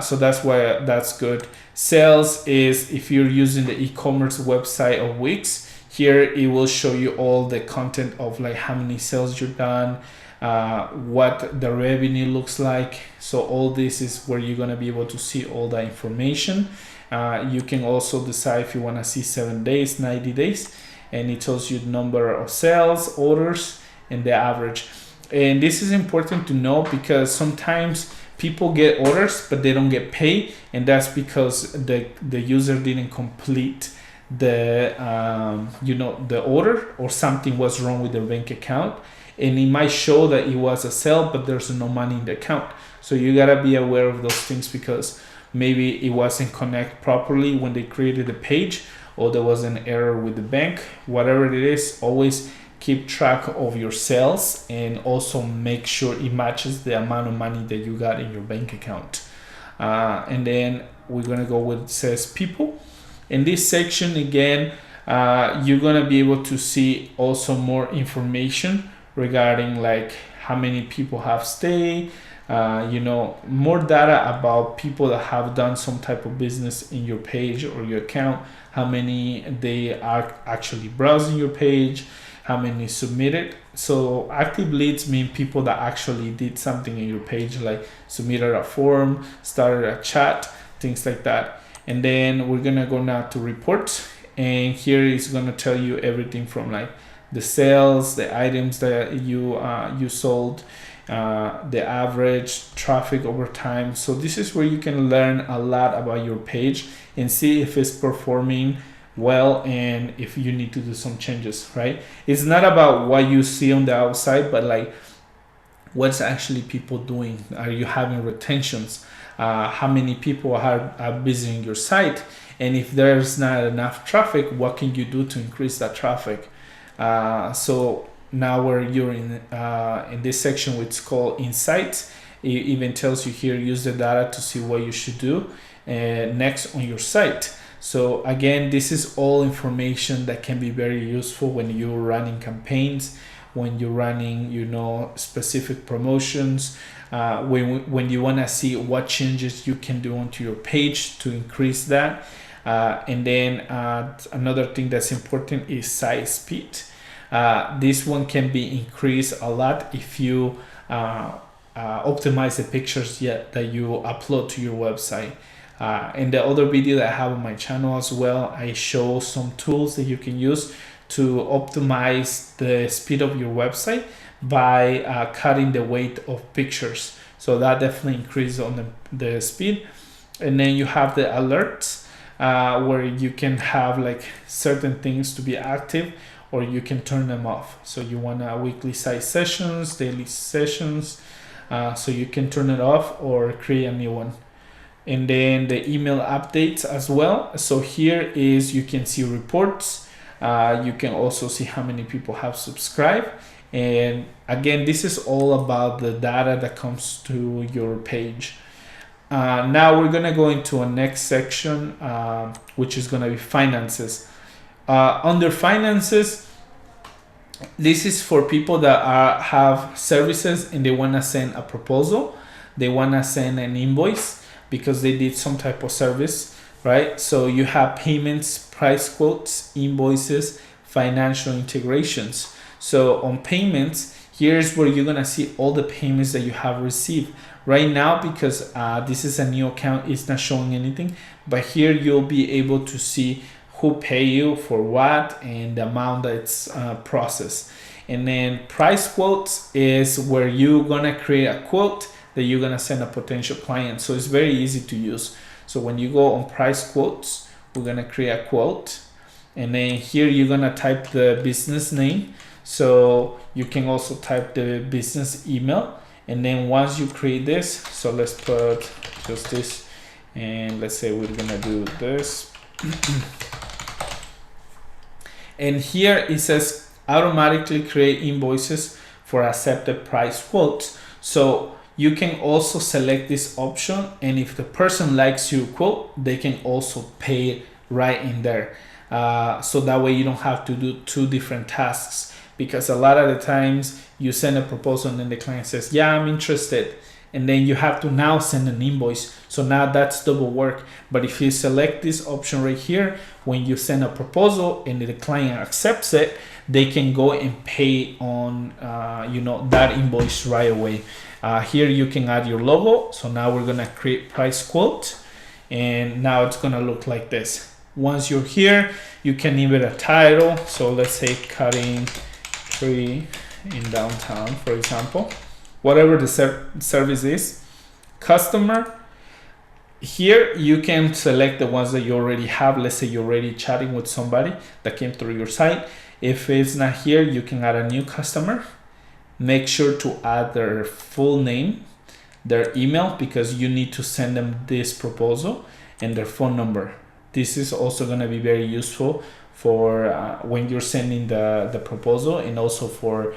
So that's why that's good. Sales is if you're using the e-commerce website of Wix. Here it will show you all the content of like how many sales you've done, what the revenue looks like. So all this is where you're going to be able to see all the information. You can also decide if you want to see 7 days, 90 days, and it tells you the number of sales, orders, and the average. And this is important to know because sometimes people get orders but they don't get paid, and that's because the user didn't complete the order, or something was wrong with their bank account, and it might show that it was a sale but there's no money in the account. So you gotta be aware of those things because maybe it wasn't connect properly when they created the page, or there was an error with the bank. Whatever it is, always keep track of your sales and also make sure it matches the amount of money that you got in your bank account. And then we're gonna go with says people. In this section, again, you're gonna be able to see also more information regarding like how many people have stayed, more data about people that have done some type of business in your page or your account, how many they are actually browsing your page, how many submitted. So active leads mean people that actually did something in your page, like submitted a form, started a chat, things like that. And then we're gonna go now to reports, and here is gonna tell you everything from like the sales, the items that you sold, the average traffic over time. So this is where you can learn a lot about your page and see if it's performing well and if you need to do some changes, right? It's not about what you see on the outside, but like what's actually people doing. Are you having retentions? How many people are visiting your site? And if there's not enough traffic, what can you do to increase that traffic? So now you're in this section, which is called Insights. It even tells you here, use the data to see what you should do next on your site. So again, this is all information that can be very useful when you're running campaigns, when you're running, specific promotions, when you want to see what changes you can do onto your page to increase that. And then another thing that's important is site speed. This one can be increased a lot if you optimize the pictures that you upload to your website. In the other video that I have on my channel as well, I show some tools that you can use to optimize the speed of your website by cutting the weight of pictures. So that definitely increases on the speed. And then you have the alerts where you can have like certain things to be active, or you can turn them off. So you want weekly site sessions, daily sessions, so you can turn it off or create a new one. And then the email updates as well. So here is, you can see reports. You can also see how many people have subscribed. And again, this is all about the data that comes to your page. Now we're gonna go into a next section, which is gonna be finances. Under finances, this is for people that have services and they wanna send a proposal. They wanna send an invoice because they did some type of service, right? So you have payments, price quotes, invoices, financial integrations. So on payments, here's where you're gonna see all the payments that you have received. Right now, because this is a new account, it's not showing anything, but here you'll be able to see who pay you for what and the amount that's processed. And then price quotes is where you're gonna create a quote that you're gonna send a potential client. So it's very easy to use. So when you go on price quotes, we're gonna create a quote, and then here you're gonna type the business name. So you can also type the business email. And then once you create this, so let's put just this, and let's say we're gonna do this. And here it says automatically create invoices for accepted price quotes. So you can also select this option, and if the person likes your quote, they can also pay right in there. So that way you don't have to do two different tasks, because a lot of the times you send a proposal and then the client says, yeah, I'm interested. And then you have to now send an invoice. So now that's double work. But if you select this option right here, when you send a proposal and the client accepts it, they can go and pay on that invoice right away. Here you can add your logo. So now we're gonna create price quote, and now it's gonna look like this. Once you're here, you can leave it a title. So let's say cutting tree in downtown, for example, whatever the service is. Customer, here you can select the ones that you already have. Let's say you're already chatting with somebody that came through your site. If it's not here, you can add a new customer. Make sure to add their full name, their email, because you need to send them this proposal, and their phone number. This is also going to be very useful for when you're sending the proposal, and also for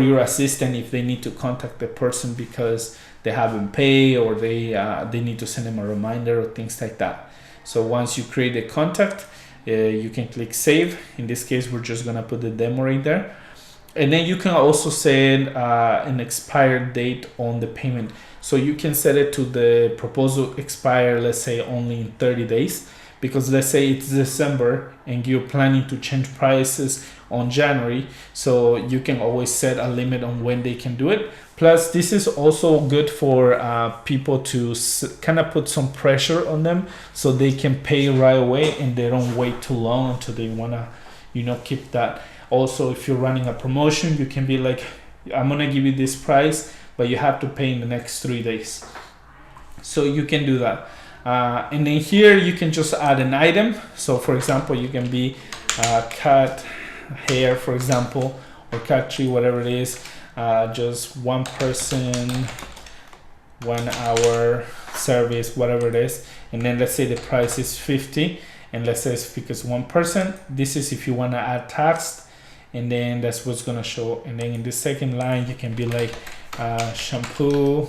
your assistant if they need to contact the person because they haven't paid, or they need to send them a reminder or things like that. So once you create a contact, you can click save. In this case, we're just gonna put the demo right there, and then you can also set an expired date on the payment. So you can set it to the proposal expire, let's say only in 30 days. Because let's say it's December and you're planning to change prices on January, so you can always set a limit on when they can do it. Plus, this is also good for people to kind of put some pressure on them, so they can pay right away and they don't wait too long until they wanna, keep that. Also, if you're running a promotion, you can be like, I'm gonna give you this price, but you have to pay in the next 3 days. So you can do that. And then here you can just add an item. So for example, you can be cut hair, for example, or cut tree, whatever it is. Just one person, 1 hour service, whatever it is. And then let's say the price is 50, and let's say it's because one person. This is if you want to add text, and then that's what's gonna show. And then in the second line, you can be like shampoo.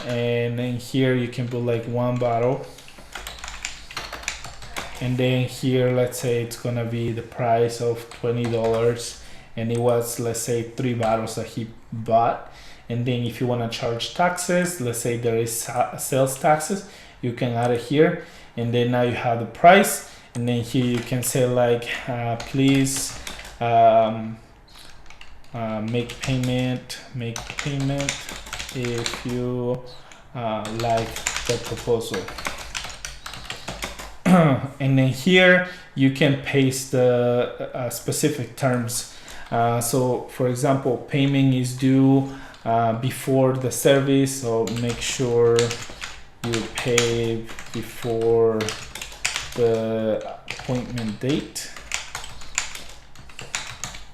And then here you can put like 1 bottle, and then here let's say it's gonna be the price of $20, and it was, let's say, 3 bottles that he bought. And then if you want to charge taxes, let's say there is sales taxes, you can add it here, and then now you have the price. And then here you can say like please make payment if you like the proposal. And then here you can paste the specific terms. So for example, payment is due before the service, so make sure you pay before the appointment date,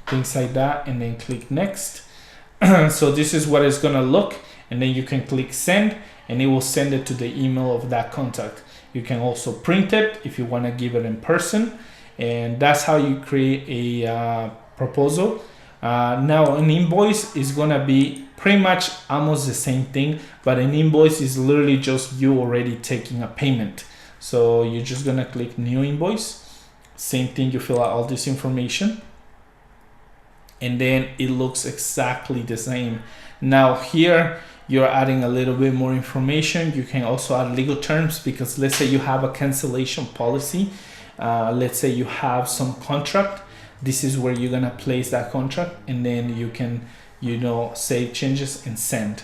things like that, and then click next. So this is what it's gonna look, and then you can click send, and it will send it to the email of that contact. You can also print it if you want to give it in person, and that's how you create a proposal. Now an invoice is gonna be pretty much almost the same thing, but an invoice is literally just you already taking a payment. So you're just gonna click new invoice. Same thing, you fill out all this information, and then it looks exactly the same. Now here you're adding a little bit more information. You can also add legal terms, because let's say you have a cancellation policy. Let's say you have some contract. This is where you're gonna place that contract, and then you can, save changes and send.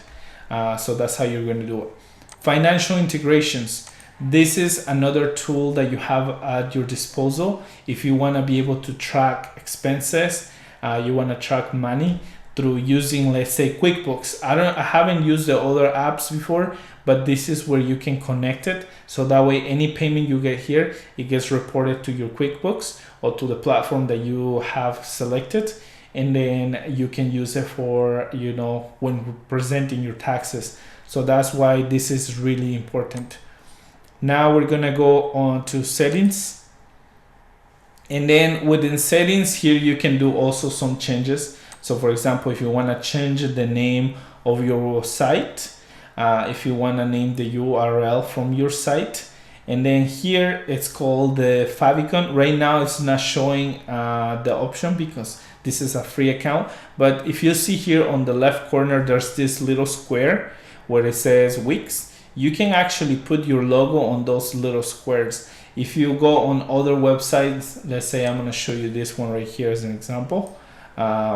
So that's how you're gonna do it. Financial integrations. This is another tool that you have at your disposal. If you wanna be able to track expenses, you wanna track money through using, let's say, QuickBooks. I haven't used the other apps before, but this is where you can connect it. So that way, any payment you get here, it gets reported to your QuickBooks or to the platform that you have selected. And then you can use it for, when presenting your taxes. So that's why this is really important. Now we're gonna go on to settings. And then within settings here, you can do also some changes. So for example, if you wanna change the name of your site, if you wanna name the URL from your site, and then here it's called the favicon. Right now it's not showing the option because this is a free account. But if you see here on the left corner, there's this little square where it says Wix. You can actually put your logo on those little squares. If you go on other websites, let's say I'm gonna show you this one right here as an example,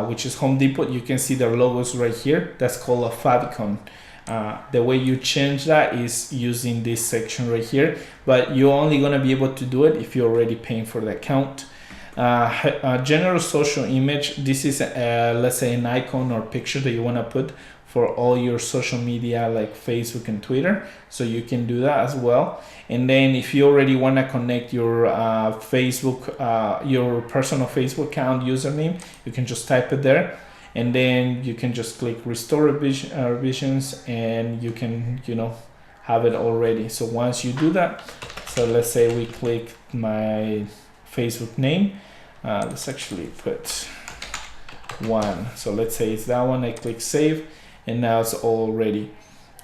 which is Home Depot. You can see their logos right here. That's called a favicon. The way you change that is using this section right here, but you're only gonna be able to do it if you're already paying for the account. General social image. This is let's say an icon or picture that you wanna put for all your social media like Facebook and Twitter. So you can do that as well. And then if you already wanna connect your Facebook, your personal Facebook account username, you can just type it there. And then you can just click restore revisions, and you can, have it already. So once you do that, so let's say we click my Facebook name. Let's actually put one. So let's say it's that one. I click save, and now it's all ready.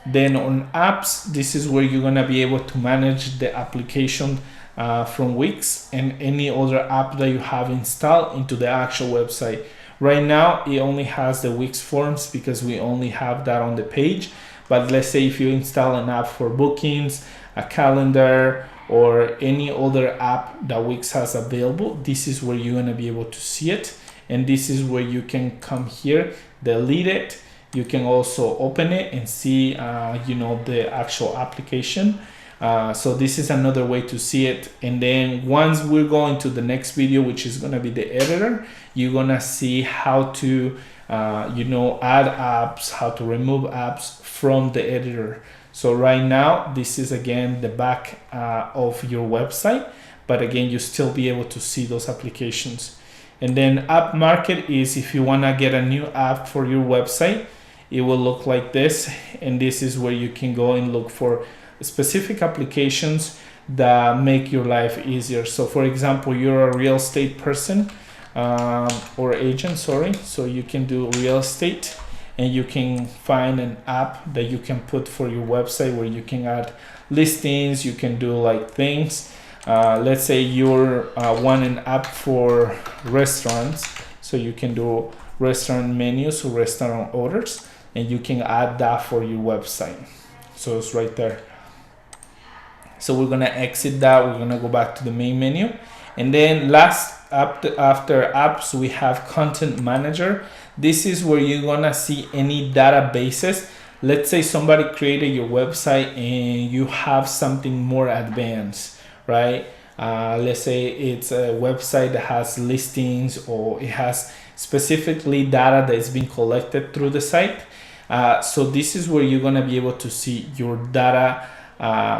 Then on apps, this is where you're gonna be able to manage the application from Wix and any other app that you have installed into the actual website. Right now, it only has the Wix forms because we only have that on the page. But let's say if you install an app for bookings, a calendar, or any other app that Wix has available, this is where you're gonna be able to see it. And this is where you can come here, delete it. You can also open it and see, the actual application. So this is another way to see it. And then once we're going to the next video, which is gonna be the editor, you're gonna see how to, add apps, how to remove apps from the editor. So right now, this is again the back of your website, but again, you still be able to see those applications. And then app market is if you wanna get a new app for your website, it will look like this. And this is where you can go and look for specific applications that make your life easier. So for example, you're a real estate person or agent, sorry. So you can do real estate, and you can find an app that you can put for your website where you can add listings, you can do like things. Let's say you're want an app for restaurants, so you can do restaurant menus or restaurant orders, and you can add that for your website. So it's right there. So we're gonna exit that. We're gonna go back to the main menu. And then last, after apps, we have content manager. This is where you're gonna see any databases. Let's say somebody created your website and you have something more advanced, right? Let's say it's a website that has listings, or it has specifically data that is being collected through the site. So this is where you're gonna be able to see your data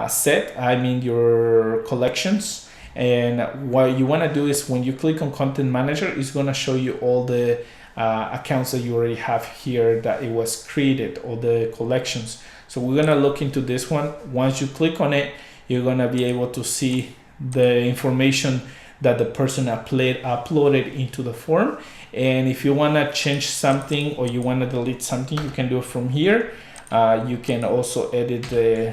set, your collections. And what you want to do is when you click on content manager, it's going to show you all the accounts that you already have here that it was created, or the collections. So we're going to look into this one. Once you click on it, you're going to be able to see the information that the person uploaded into the form. And if you want to change something or you want to delete something, you can do it from here. You can also edit the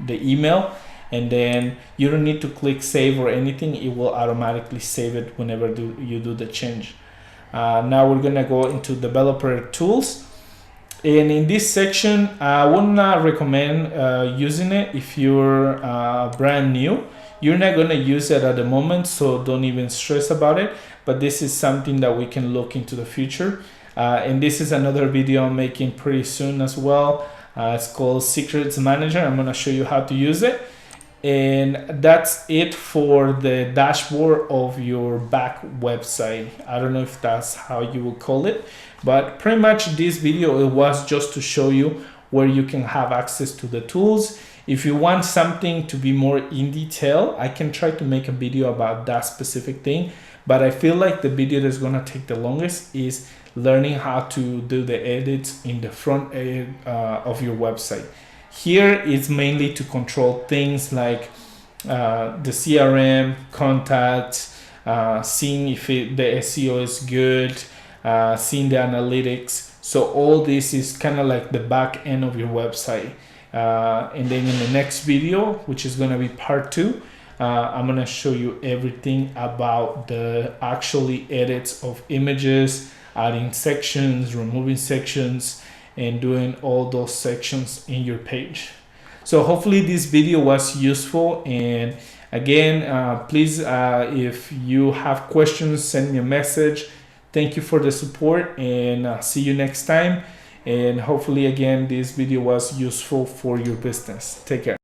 email, and then you don't need to click save or anything. It will automatically save it whenever you do the change. Now we're gonna go into developer tools, and in this section I would not recommend using it if you're brand new. You're not gonna use it at the moment, so don't even stress about it, but this is something that we can look into the future. And this is another video I'm making pretty soon as well. It's called Secrets Manager. I'm gonna show you how to use it. And that's it for the dashboard of your back website. I don't know if that's how you will call it, but pretty much this video, it was just to show you where you can have access to the tools. If you want something to be more in detail, I can try to make a video about that specific thing, but I feel like the video that's gonna take the longest is learning how to do the edits in the front end of your website. Here it's mainly to control things like the CRM, contacts, seeing if the SEO is good, seeing the analytics. So all this is kind of like the back end of your website. And then in the next video, which is going to be part 2, I'm going to show you everything about the actually edits of images, adding sections, removing sections, and doing all those sections in your page. So hopefully this video was useful, and again, please, if you have questions, send me a message. Thank you for the support, and see you next time. And hopefully again, this video was useful for your business. Take care.